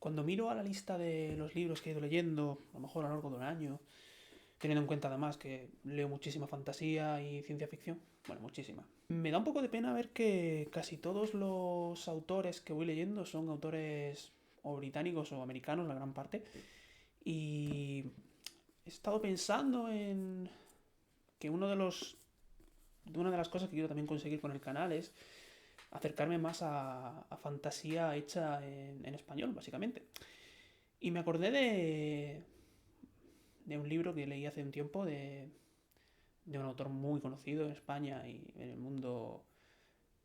Cuando miro a la lista de los libros que he ido leyendo, a lo mejor a lo largo de un año, teniendo en cuenta además que leo muchísima fantasía y ciencia ficción, bueno, muchísima, me da un poco de pena ver que casi todos los autores que voy leyendo son autores o británicos o americanos, la gran parte, y he estado pensando en que una de las cosas que quiero también conseguir con el canal es acercarme más a fantasía hecha en español, básicamente. Y me acordé de un libro que leí hace un tiempo de un autor muy conocido en España y en el mundo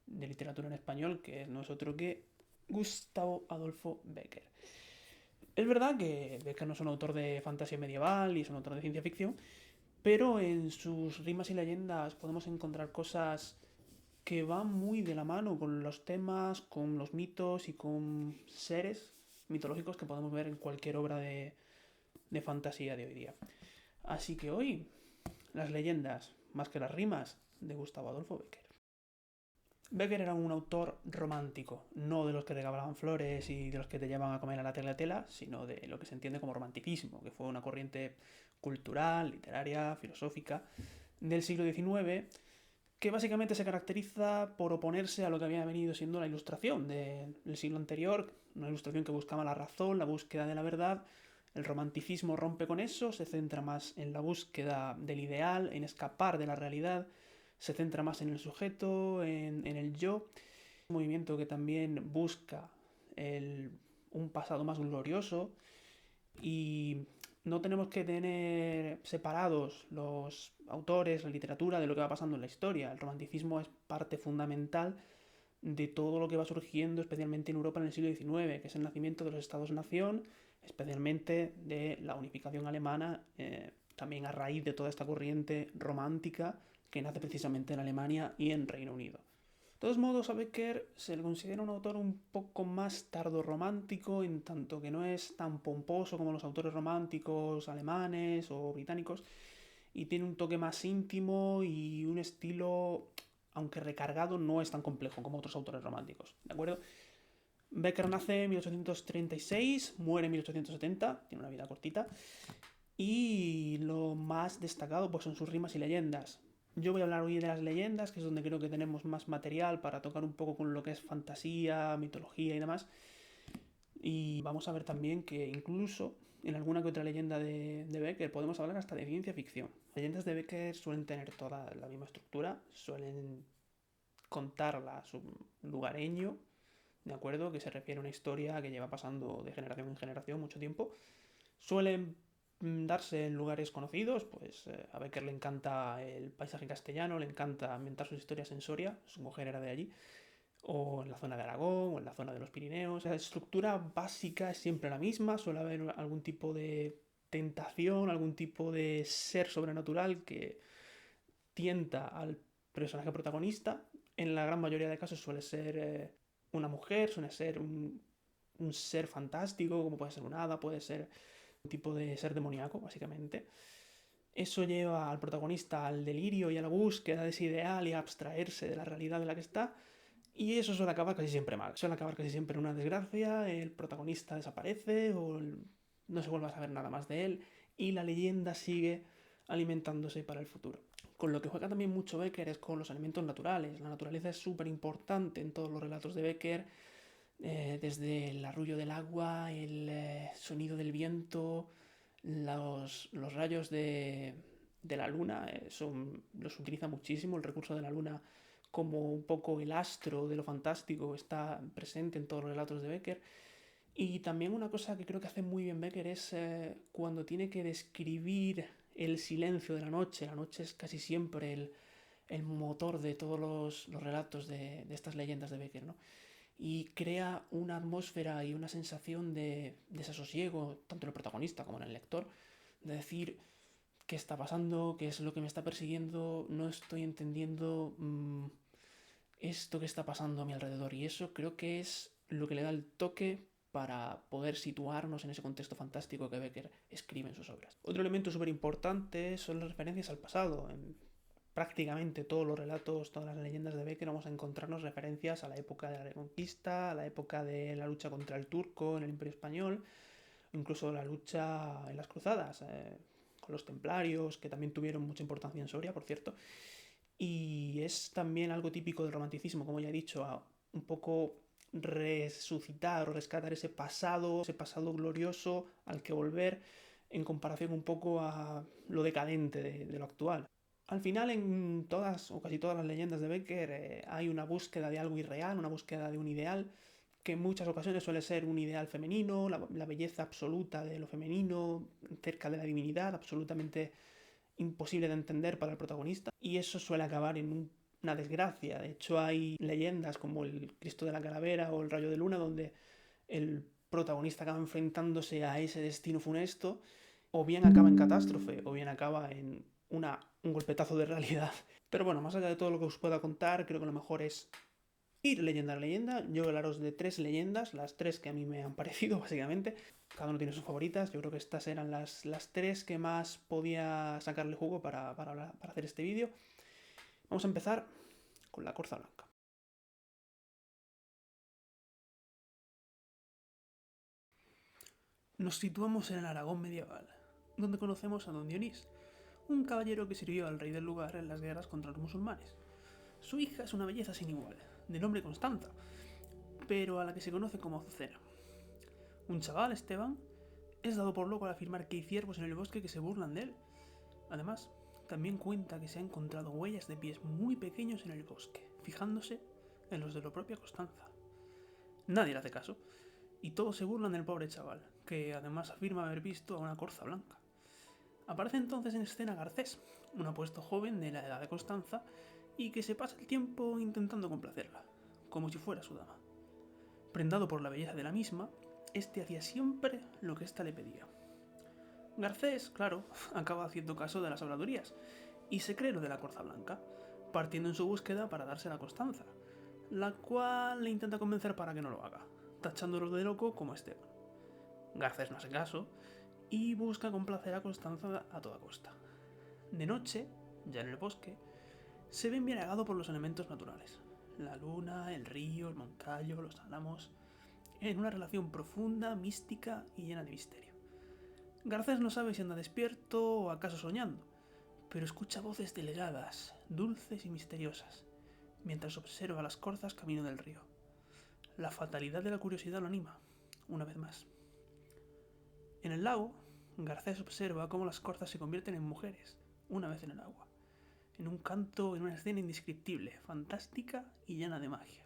de literatura en español, que no es otro que Gustavo Adolfo Bécquer. Es verdad que Bécquer no es un autor de fantasía medieval y es un autor de ciencia ficción, pero en sus rimas y leyendas podemos encontrar cosas que van muy de la mano con los temas, con los mitos y con seres mitológicos que podemos ver en cualquier obra de fantasía de hoy día. Así que hoy, las leyendas, más que las rimas, de Gustavo Adolfo Bécquer. Bécquer era un autor romántico, no de los que regalaban flores y de los que te llevan a comer a la tela, sino de lo que se entiende como romanticismo, que fue una corriente cultural, literaria, filosófica del siglo XIX, que básicamente se caracteriza por oponerse a lo que había venido siendo la ilustración del siglo anterior, una ilustración que buscaba la razón, la búsqueda de la verdad. El romanticismo rompe con eso, se centra más en la búsqueda del ideal, en escapar de la realidad, se centra más en el sujeto, en el yo. Un movimiento que también busca un pasado más glorioso y no tenemos que tener separados los autores, la literatura, de lo que va pasando en la historia. El romanticismo es parte fundamental de todo lo que va surgiendo, especialmente en Europa en el siglo XIX, que es el nacimiento de los estados-nación, especialmente de la unificación alemana, también a raíz de toda esta corriente romántica que nace precisamente en Alemania y en Reino Unido. De todos modos, a Bécquer se le considera un autor un poco más tardorromántico, en tanto que no es tan pomposo como los autores románticos alemanes o británicos, y tiene un toque más íntimo y un estilo, aunque recargado, no es tan complejo como otros autores románticos, ¿de acuerdo? Bécquer nace en 1836, muere en 1870, tiene una vida cortita, y lo más destacado pues son sus rimas y leyendas. Yo voy a hablar hoy de las leyendas, que es donde creo que tenemos más material para tocar un poco con lo que es fantasía, mitología y demás. Y vamos a ver también que incluso en alguna que otra leyenda de Bécquer podemos hablar hasta de ciencia ficción. Las leyendas de Bécquer suelen tener toda la misma estructura, suelen contarla a su lugareño, ¿de acuerdo? Que se refiere a una historia que lleva pasando de generación en generación mucho tiempo. Suelen darse en lugares conocidos, pues a Bécquer le encanta el paisaje castellano, le encanta ambientar sus historias en Soria, su mujer era de allí, o en la zona de Aragón, o en la zona de los Pirineos. La estructura básica es siempre la misma, suele haber algún tipo de tentación, algún tipo de ser sobrenatural que tienta al personaje protagonista. En la gran mayoría de casos suele ser una mujer, suele ser un ser fantástico, como puede ser un hada, puede ser un tipo de ser demoníaco, básicamente. Eso lleva al protagonista al delirio y a la búsqueda de ese ideal y a abstraerse de la realidad en la que está. Y eso suele acabar casi siempre mal. Suele acabar casi siempre en una desgracia, el protagonista desaparece o no se vuelve a saber nada más de él y la leyenda sigue alimentándose para el futuro. Con lo que juega también mucho Bécquer es con los elementos naturales. La naturaleza es súper importante en todos los relatos de Bécquer, desde el arrullo del agua, el sonido del viento, los rayos de la luna, los utiliza muchísimo. El recurso de la luna como un poco el astro de lo fantástico está presente en todos los relatos de Bécquer. Y también una cosa que creo que hace muy bien Bécquer es cuando tiene que describir el silencio de la noche. La noche es casi siempre el motor de todos los relatos de estas leyendas de Bécquer, ¿no? Y crea una atmósfera y una sensación de desasosiego, tanto en el protagonista como en el lector, de decir qué está pasando, qué es lo que me está persiguiendo, no estoy entendiendo esto que está pasando a mi alrededor. Y eso creo que es lo que le da el toque para poder situarnos en ese contexto fantástico que Bécquer escribe en sus obras. Otro elemento súper importante son las referencias al pasado. prácticamente todos los relatos, todas las leyendas de Becker vamos a encontrarnos referencias a la época de la Reconquista, a la época de la lucha contra el turco en el Imperio Español, incluso la lucha en las cruzadas, con los templarios, que también tuvieron mucha importancia en Soria, por cierto. Y es también algo típico del romanticismo, como ya he dicho, a un poco resucitar o rescatar ese pasado glorioso al que volver en comparación un poco a lo decadente de lo actual. Al final, en todas o casi todas las leyendas de Becker hay una búsqueda de algo irreal, una búsqueda de un ideal, que en muchas ocasiones suele ser un ideal femenino, la belleza absoluta de lo femenino, cerca de la divinidad, absolutamente imposible de entender para el protagonista, y eso suele acabar en una desgracia. De hecho, hay leyendas como el Cristo de la Calavera o el Rayo de Luna, donde el protagonista acaba enfrentándose a ese destino funesto, o bien acaba en catástrofe, o bien acaba en un golpetazo de realidad. Pero bueno, más allá de todo lo que os pueda contar, creo que lo mejor es ir leyenda a leyenda. Yo hablaros de 3 leyendas, las 3 que a mí me han parecido, básicamente. Cada uno tiene sus favoritas. Yo creo que estas eran las 3 que más podía sacarle jugo para hacer este vídeo. Vamos a empezar con la Corza Blanca. Nos situamos en el Aragón medieval, donde conocemos a Don Dionís, un caballero que sirvió al rey del lugar en las guerras contra los musulmanes. Su hija es una belleza sin igual, de nombre Constanza, pero a la que se conoce como Azucena. Un chaval, Esteban, es dado por loco al afirmar que hay ciervos en el bosque que se burlan de él. Además, también cuenta que se han encontrado huellas de pies muy pequeños en el bosque, fijándose en los de la propia Constanza. Nadie le hace caso, y todos se burlan del pobre chaval, que además afirma haber visto a una corza blanca. Aparece entonces en escena Garcés, un apuesto joven de la edad de Constanza, y que se pasa el tiempo intentando complacerla, como si fuera su dama. Prendado por la belleza de la misma, este hacía siempre lo que ésta le pedía. Garcés, claro, acaba haciendo caso de las habladurías y se cree lo de la corza blanca, partiendo en su búsqueda para dársela a Constanza, la cual le intenta convencer para que no lo haga, tachándolo de loco como Esteban. Garcés no hace caso y busca complacer a Constanza a toda costa. De noche, ya en el bosque, se ve embriagado por los elementos naturales, la luna, el río, el moncayo, los álamos, en una relación profunda, mística y llena de misterio. Garcés no sabe si anda despierto o acaso soñando, pero escucha voces delgadas, dulces y misteriosas, mientras observa las corzas camino del río. La fatalidad de la curiosidad lo anima, una vez más. En el lago, Garcés observa cómo las corzas se convierten en mujeres, una vez en el agua, en un canto, en una escena indescriptible, fantástica y llena de magia.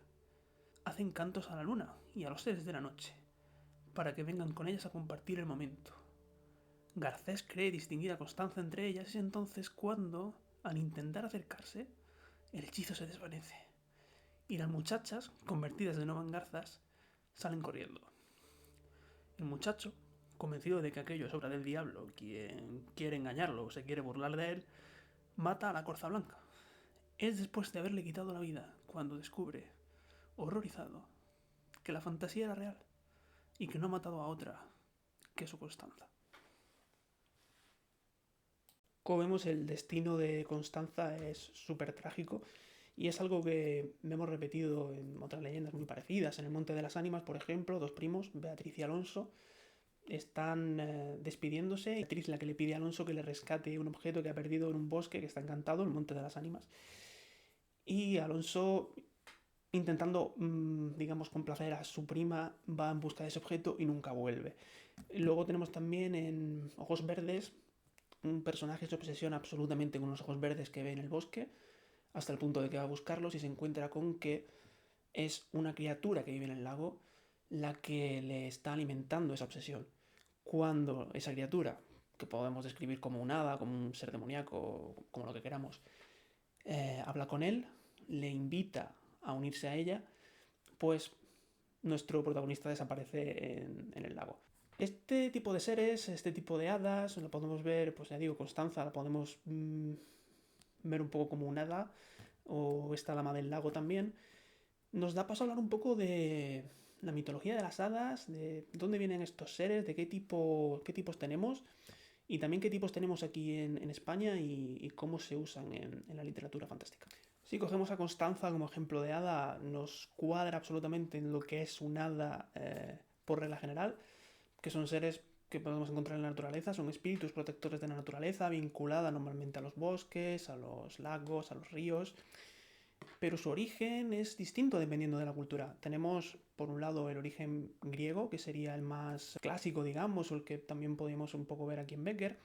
Hacen cantos a la luna y a los seres de la noche, para que vengan con ellas a compartir el momento. Garcés cree distinguir a Constanza entre ellas y es entonces cuando, al intentar acercarse, el hechizo se desvanece y las muchachas, convertidas de nuevo en garzas, salen corriendo. El muchacho, convencido de que aquello es obra del diablo, quien quiere engañarlo o se quiere burlar de él, mata a la corza blanca. Es después de haberle quitado la vida cuando descubre, horrorizado, que la fantasía era real y que no ha matado a otra que su Constanza. Como vemos, el destino de Constanza es súper trágico y es algo que hemos repetido en otras leyendas muy parecidas. En el Monte de las Ánimas, por ejemplo, dos primos, Beatriz y Alonso, están despidiéndose. Beatriz la que le pide a Alonso que le rescate un objeto que ha perdido en un bosque que está encantado, el Monte de las Ánimas. Y Alonso, intentando, digamos, complacer a su prima, va en busca de ese objeto y nunca vuelve. Luego tenemos también en Ojos Verdes un personaje se obsesiona absolutamente con los ojos verdes que ve en el bosque, hasta el punto de que va a buscarlos y se encuentra con que es una criatura que vive en el lago la que le está alimentando esa obsesión. Cuando esa criatura, que podemos describir como un hada, como un ser demoníaco, como lo que queramos, habla con él, le invita a unirse a ella, pues nuestro protagonista desaparece en el lago. Este tipo de seres, este tipo de hadas, lo podemos ver, pues ya digo, Constanza la podemos ver un poco como un hada, o esta dama del lago también. Nos da paso a hablar un poco de la mitología de las hadas, de dónde vienen estos seres, de qué tipos tenemos y también qué tipos tenemos aquí en España y cómo se usan en la literatura fantástica. Si cogemos a Constanza como ejemplo de hada, nos cuadra absolutamente en lo que es un hada por regla general, que son seres que podemos encontrar en la naturaleza, son espíritus protectores de la naturaleza, vinculada normalmente a los bosques, a los lagos, a los ríos, pero su origen es distinto dependiendo de la cultura. Tenemos, por un lado, el origen griego, que sería el más clásico, digamos, o el que también podemos un poco ver aquí en Becker.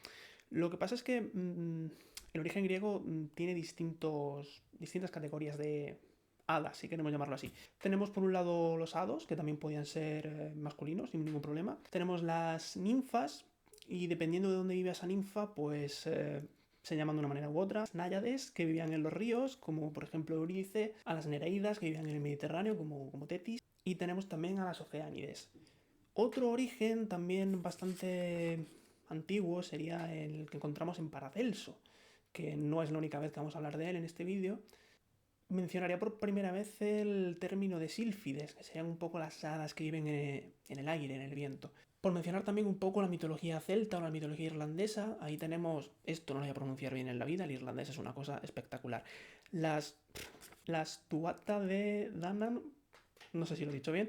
Lo que pasa es que el origen griego tiene distintas categorías de hadas, si queremos llamarlo así. Tenemos por un lado los hados, que también podían ser masculinos, sin ningún problema. Tenemos las ninfas, y dependiendo de dónde vive esa ninfa, pues se llaman de una manera u otra. Las náyades, que vivían en los ríos, como por ejemplo Eurídice. A las nereidas, que vivían en el Mediterráneo, como Tetis. Y tenemos también a las oceánides. Otro origen también bastante antiguo sería el que encontramos en Paracelso, que no es la única vez que vamos a hablar de él en este vídeo. Mencionaría por primera vez el término de sílfides, que serían un poco las hadas que viven en el aire, en el viento. Por mencionar también un poco la mitología celta o la mitología irlandesa, ahí tenemos, esto no lo voy a pronunciar bien en la vida, el irlandés es una cosa espectacular. Las Tuatha de Danann, no sé si lo he dicho bien,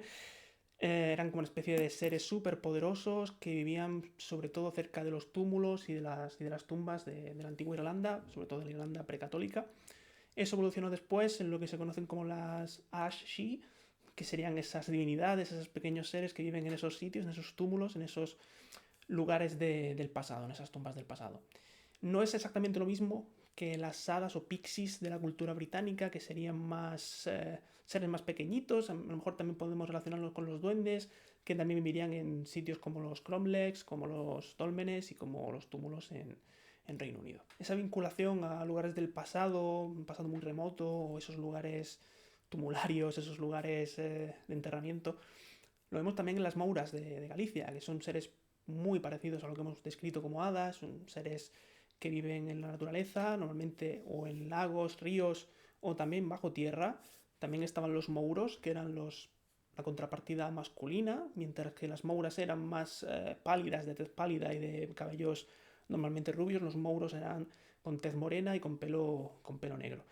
eran como una especie de seres súper poderosos que vivían sobre todo cerca de los túmulos y de las tumbas de la antigua Irlanda, sobre todo de la Irlanda precatólica. Eso evolucionó después en lo que se conocen como las Ash-Shi, que serían esas divinidades, esos pequeños seres que viven en esos sitios, en esos túmulos, en esos lugares del pasado, en esas tumbas del pasado. No es exactamente lo mismo que las hadas o pixies de la cultura británica, que serían más seres más pequeñitos. A lo mejor también podemos relacionarlos con los duendes, que también vivirían en sitios como los cromlechs, como los dólmenes y como los túmulos en Reino Unido. Esa vinculación a lugares del pasado, un pasado muy remoto, o esos lugares tumularios, esos lugares de enterramiento, lo vemos también en las mouras de Galicia, que son seres muy parecidos a lo que hemos descrito como hadas, son seres que viven en la naturaleza, normalmente o en lagos, ríos o también bajo tierra. También estaban los mouros, que eran la contrapartida masculina, mientras que las mouras eran más pálidas, de tez pálida y de cabellos normalmente rubios. Los mouros eran con tez morena y con pelo negro.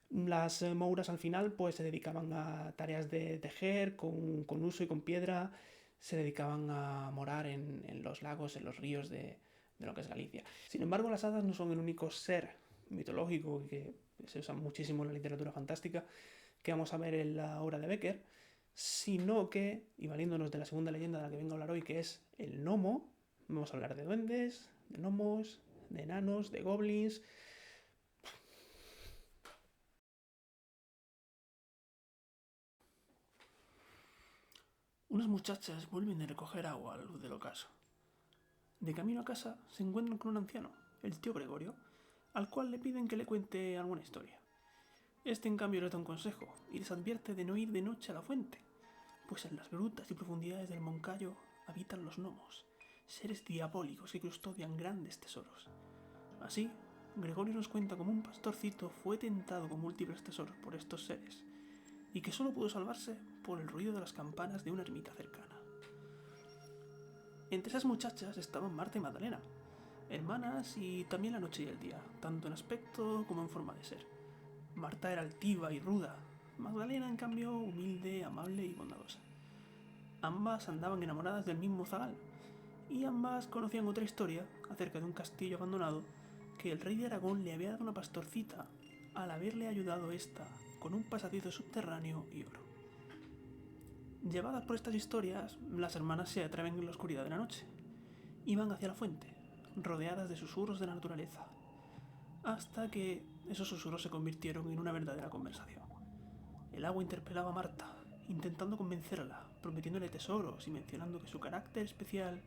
Las mouras al final pues se dedicaban a tareas de tejer con uso y con piedra, se dedicaban a morar en los lagos, en los ríos de lo que es Galicia. Sin embargo, las hadas no son el único ser mitológico que se usa muchísimo en la literatura fantástica que vamos a ver en la obra de Becker, sino que, y valiéndonos de la segunda leyenda de la que vengo a hablar hoy, que es el gnomo, vamos a hablar de duendes, de gnomos, de enanos, de goblins. Unas muchachas vuelven de recoger agua a la luz del ocaso. De camino a casa se encuentran con un anciano, el tío Gregorio, al cual le piden que le cuente alguna historia. Este en cambio les da un consejo y les advierte de no ir de noche a la fuente, pues en las grutas y profundidades del Moncayo habitan los gnomos, seres diabólicos que custodian grandes tesoros. Así, Gregorio nos cuenta cómo un pastorcito fue tentado con múltiples tesoros por estos seres y que solo pudo salvarse por el ruido de las campanas de una ermita cercana. Entre esas muchachas estaban Marta y Magdalena, hermanas y también la noche y el día, tanto en aspecto como en forma de ser. Marta era altiva y ruda, Magdalena en cambio humilde, amable y bondadosa. Ambas andaban enamoradas del mismo zagal, y ambas conocían otra historia acerca de un castillo abandonado que el rey de Aragón le había dado a una pastorcita al haberle ayudado esta con un pasadizo subterráneo y oro. Llevadas por estas historias, las hermanas se atreven en la oscuridad de la noche. Iban hacia la fuente, rodeadas de susurros de la naturaleza, hasta que esos susurros se convirtieron en una verdadera conversación. El agua interpelaba a Marta, intentando convencerla, prometiéndole tesoros y mencionando que su carácter especial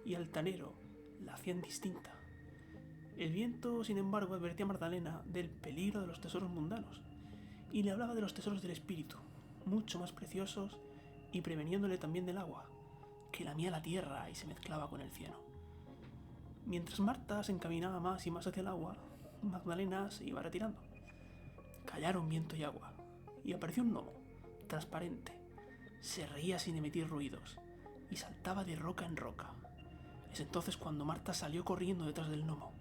y altanero la hacían distinta. El viento, sin embargo, advertía a Magdalena del peligro de los tesoros mundanos y le hablaba de los tesoros del espíritu, mucho más preciosos, y preveniéndole también del agua, que lamía la tierra y se mezclaba con el cieno. Mientras Marta se encaminaba más y más hacia el agua, Magdalena se iba retirando. Callaron viento y agua, y apareció un gnomo, transparente. Se reía sin emitir ruidos, y saltaba de roca en roca. Es entonces cuando Marta salió corriendo detrás del gnomo,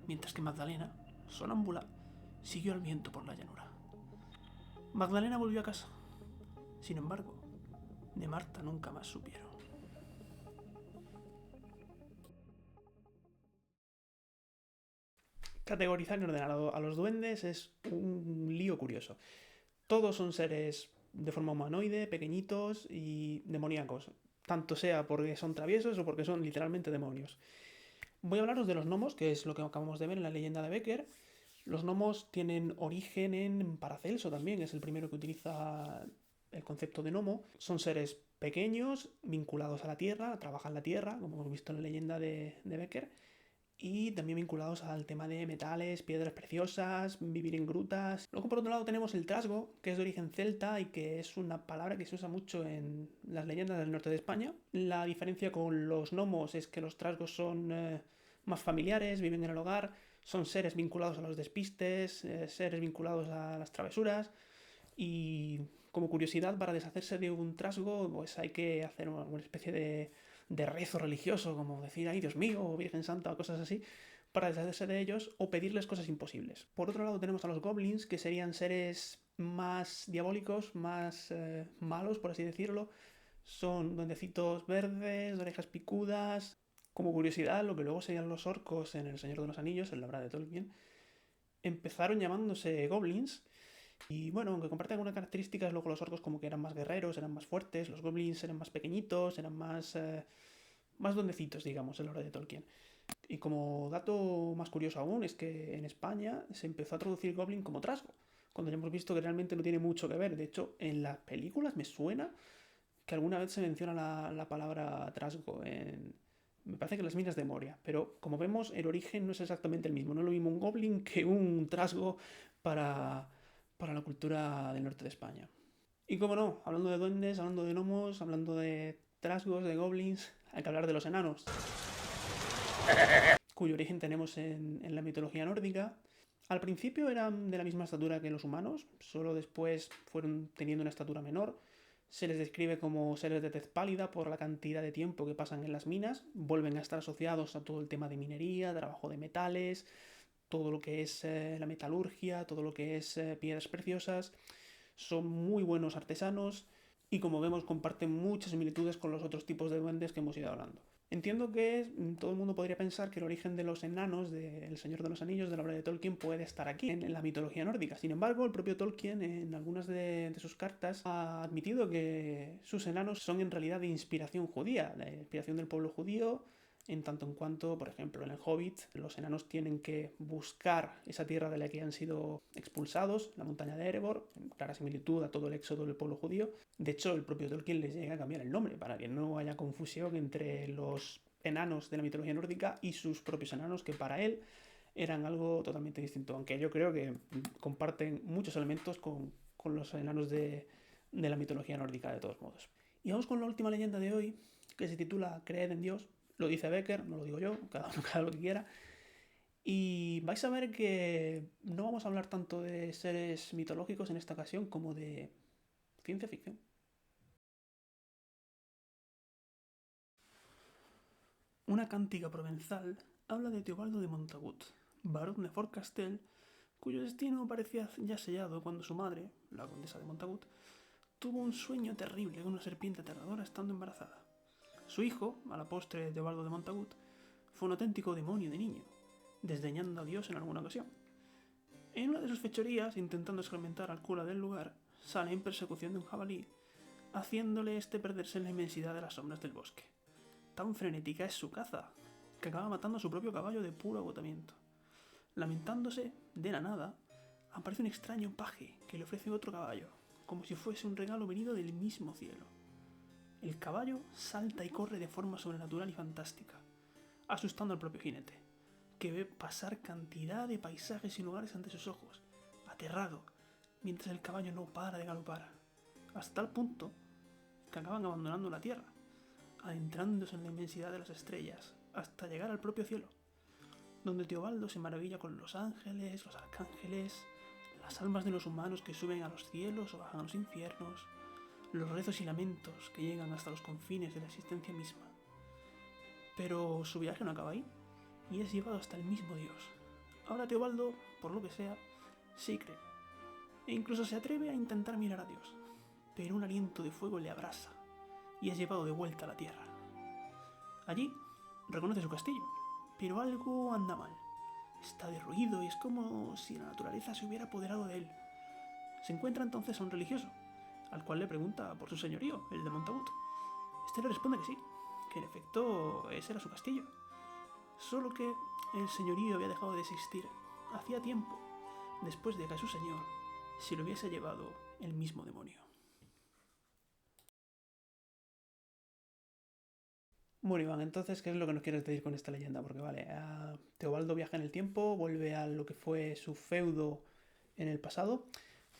mientras que Magdalena, sonámbula, siguió al viento por la llanura. Magdalena volvió a casa. Sin embargo, de Marta nunca más supieron. Categorizar y ordenar a los duendes es un lío curioso. Todos son seres de forma humanoide, pequeñitos y demoníacos, tanto sea porque son traviesos o porque son literalmente demonios. Voy a hablaros de los gnomos, que es lo que acabamos de ver en la leyenda de Becker. Los gnomos tienen origen en Paracelso también, es el primero que utiliza el concepto de gnomo. Son seres pequeños, vinculados a la tierra, trabajan la tierra, como hemos visto en la leyenda de Becker, y también vinculados al tema de metales, piedras preciosas, vivir en grutas. Luego por otro lado tenemos el trasgo, que es de origen celta y que es una palabra que se usa mucho en las leyendas del norte de España. La diferencia con los gnomos es que los trasgos son más familiares, viven en el hogar, son seres vinculados a los despistes, seres vinculados a las travesuras, y como curiosidad, para deshacerse de un trasgo pues hay que hacer una especie de rezo religioso, como decir, ay Dios mío, o Virgen Santa, o cosas así, para deshacerse de ellos o pedirles cosas imposibles. Por otro lado tenemos a los goblins, que serían seres más diabólicos, más malos, por así decirlo. Son duendecitos verdes, orejas picudas. Como curiosidad, lo que luego serían los orcos en El Señor de los Anillos, en la obra de Tolkien, empezaron llamándose goblins. Y bueno, aunque comparten algunas características, luego los orcos como que eran más guerreros, eran más fuertes, los goblins eran más pequeñitos, eran más duendecitos, digamos, en la obra de Tolkien. Y como dato más curioso aún, es que en España se empezó a traducir goblin como trasgo, cuando ya hemos visto que realmente no tiene mucho que ver. De hecho, en las películas me suena que alguna vez se menciona la palabra trasgo me parece que en las minas de Moria, pero como vemos el origen no es exactamente el mismo, no es lo mismo un goblin que un trasgo para, para la cultura del norte de España. Y como no, hablando de duendes, hablando de gnomos, hablando de trasgos, de goblins, hay que hablar de los enanos, cuyo origen tenemos en la mitología nórdica. Al principio eran de la misma estatura que los humanos, solo después fueron teniendo una estatura menor. Se les describe como seres de tez pálida por la cantidad de tiempo que pasan en las minas. Vuelven a estar asociados a todo el tema de minería, trabajo de metales, todo lo que es la metalurgia, todo lo que es piedras preciosas. Son muy buenos artesanos y, como vemos, comparten muchas similitudes con los otros tipos de duendes que hemos ido hablando. Entiendo que todo el mundo podría pensar que el origen de los enanos del Señor de los Anillos, de la obra de Tolkien, puede estar aquí, en la mitología nórdica. Sin embargo, el propio Tolkien, en algunas de sus cartas, ha admitido que sus enanos son en realidad de inspiración judía, de inspiración del pueblo judío, en tanto en cuanto, por ejemplo, en el Hobbit, los enanos tienen que buscar esa tierra de la que han sido expulsados, la montaña de Erebor, en clara similitud a todo el éxodo del pueblo judío. De hecho, el propio Tolkien les llega a cambiar el nombre para que no haya confusión entre los enanos de la mitología nórdica y sus propios enanos, que para él eran algo totalmente distinto, aunque yo creo que comparten muchos elementos con los enanos de la mitología nórdica de todos modos. Y vamos con la última leyenda de hoy, que se titula Creed en Dios. Lo dice Becker, no lo digo yo, cada uno haga lo que quiera. Y vais a ver que no vamos a hablar tanto de seres mitológicos en esta ocasión como de ciencia ficción. Una cántica provenzal habla de Teobaldo de Montagut, barón de Fort-Castell, cuyo destino parecía ya sellado cuando su madre, la condesa de Montagut, tuvo un sueño terrible con una serpiente aterradora estando embarazada. Su hijo, a la postre Teobaldo de Montagut, fue un auténtico demonio de niño, desdeñando a Dios en alguna ocasión. En una de sus fechorías, intentando escarmentar al cura del lugar, sale en persecución de un jabalí, haciéndole perderse en la inmensidad de las sombras del bosque. Tan frenética es su caza, que acaba matando a su propio caballo de puro agotamiento. Lamentándose, de la nada, aparece un extraño paje que le ofrece otro caballo, como si fuese un regalo venido del mismo cielo. El caballo salta y corre de forma sobrenatural y fantástica, asustando al propio jinete, que ve pasar cantidad de paisajes y lugares ante sus ojos, aterrado, mientras el caballo no para de galopar, hasta tal punto que acaban abandonando la tierra, adentrándose en la inmensidad de las estrellas, hasta llegar al propio cielo, donde Teobaldo se maravilla con los ángeles, los arcángeles, las almas de los humanos que suben a los cielos o bajan a los infiernos, los rezos y lamentos que llegan hasta los confines de la existencia misma. Pero su viaje no acaba ahí, y es llevado hasta el mismo Dios. Ahora Teobaldo, por lo que sea, sí cree, e incluso se atreve a intentar mirar a Dios, pero un aliento de fuego le abrasa, y es llevado de vuelta a la tierra. Allí reconoce su castillo, pero algo anda mal. Está derruido y es como si la naturaleza se hubiera apoderado de él. Se encuentra entonces a un religioso, al cual le pregunta por su señorío, el de Montagut. Este le responde que sí, que en efecto ese era su castillo. Solo que el señorío había dejado de existir hacía tiempo, después de que a su señor se lo hubiese llevado el mismo demonio. Bueno, Iván, entonces, ¿qué es lo que nos quieres decir con esta leyenda? Porque vale, Teobaldo viaja en el tiempo, vuelve a lo que fue su feudo en el pasado,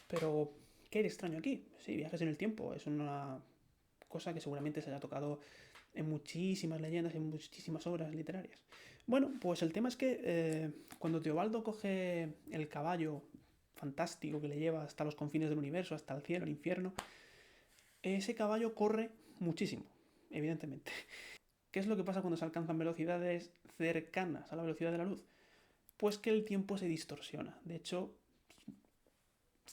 pero ¿qué hay de extraño aquí? Sí, viajes en el tiempo, es una cosa que seguramente se haya tocado en muchísimas leyendas, en muchísimas obras literarias. Bueno, pues el tema es que cuando Teobaldo coge el caballo fantástico que le lleva hasta los confines del universo, hasta el cielo, el infierno, ese caballo corre muchísimo, evidentemente. ¿Qué es lo que pasa cuando se alcanzan velocidades cercanas a la velocidad de la luz? Pues que el tiempo se distorsiona. De hecho,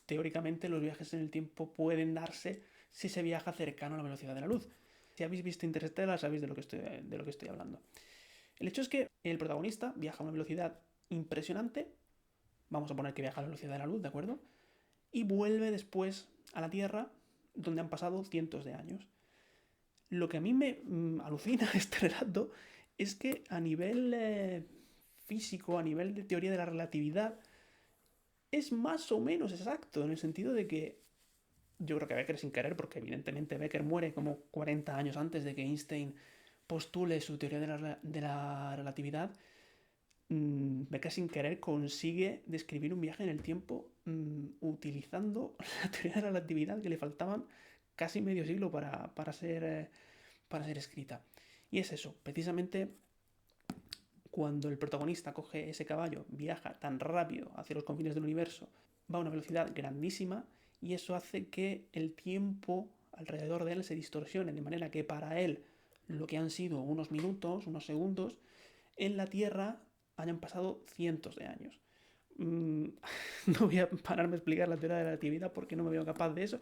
teóricamente los viajes en el tiempo pueden darse si se viaja cercano a la velocidad de la luz. Si habéis visto Interstellar sabéis de lo que estoy hablando. El hecho es que el protagonista viaja a una velocidad impresionante, vamos a poner que viaja a la velocidad de la luz, ¿de acuerdo? Y vuelve después a la Tierra, donde han pasado cientos de años. Lo que a mí me alucina este relato es que a nivel físico, a nivel de teoría de la relatividad, es más o menos exacto, en el sentido de que yo creo que Becker sin querer, porque evidentemente Becker muere como 40 años antes de que Einstein postule su teoría de la relatividad, Becker sin querer consigue describir un viaje en el tiempo utilizando la teoría de la relatividad que le faltaban casi medio siglo para ser escrita. Y es eso, precisamente cuando el protagonista coge ese caballo, viaja tan rápido hacia los confines del universo, va a una velocidad grandísima y eso hace que el tiempo alrededor de él se distorsione, de manera que para él lo que han sido unos minutos, unos segundos, en la Tierra hayan pasado cientos de años. No voy a pararme a explicar la teoría de la relatividad porque no me veo capaz de eso,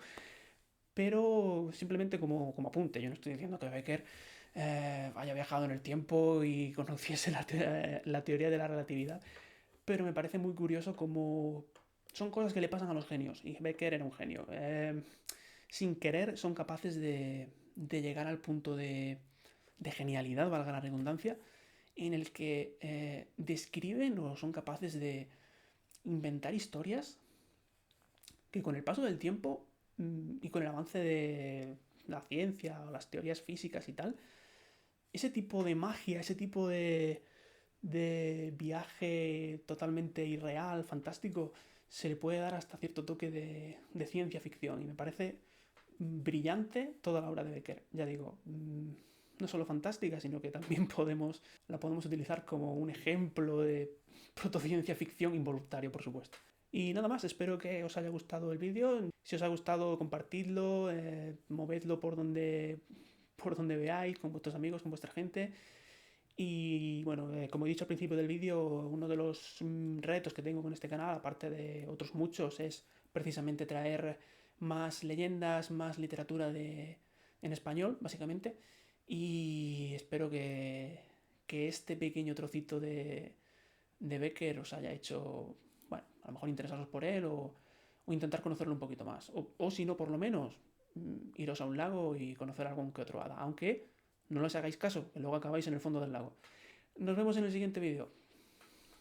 pero simplemente como apunte. Yo no estoy diciendo que Becker haya viajado en el tiempo y conociese la teoría de la relatividad, pero me parece muy curioso como son cosas que le pasan a los genios, y Becker era un genio. Sin querer son capaces de llegar al punto de genialidad, valga la redundancia, en el que describen o son capaces de inventar historias que con el paso del tiempo y con el avance de la ciencia o las teorías físicas y tal, ese tipo de magia, ese tipo de viaje totalmente irreal, fantástico, se le puede dar hasta cierto toque de ciencia ficción. Y me parece brillante toda la obra de Becker. Ya digo, no solo fantástica, sino que también la podemos utilizar como un ejemplo de protociencia ficción involuntario, por supuesto. Y nada más, espero que os haya gustado el vídeo. Si os ha gustado, compartidlo, movedlo por donde veáis, con vuestros amigos, con vuestra gente. Y bueno, como he dicho al principio del vídeo, uno de los retos que tengo con este canal, aparte de otros muchos, es precisamente traer más leyendas, más literatura en español, básicamente. Y espero que este pequeño trocito de Becker os haya hecho, bueno, a lo mejor interesaros por él o intentar conocerlo un poquito más. O si no, por lo menos, iros a un lago y conocer algún que otro hada. Aunque no les hagáis caso, que luego acabáis en el fondo del lago. Nos vemos en el siguiente vídeo.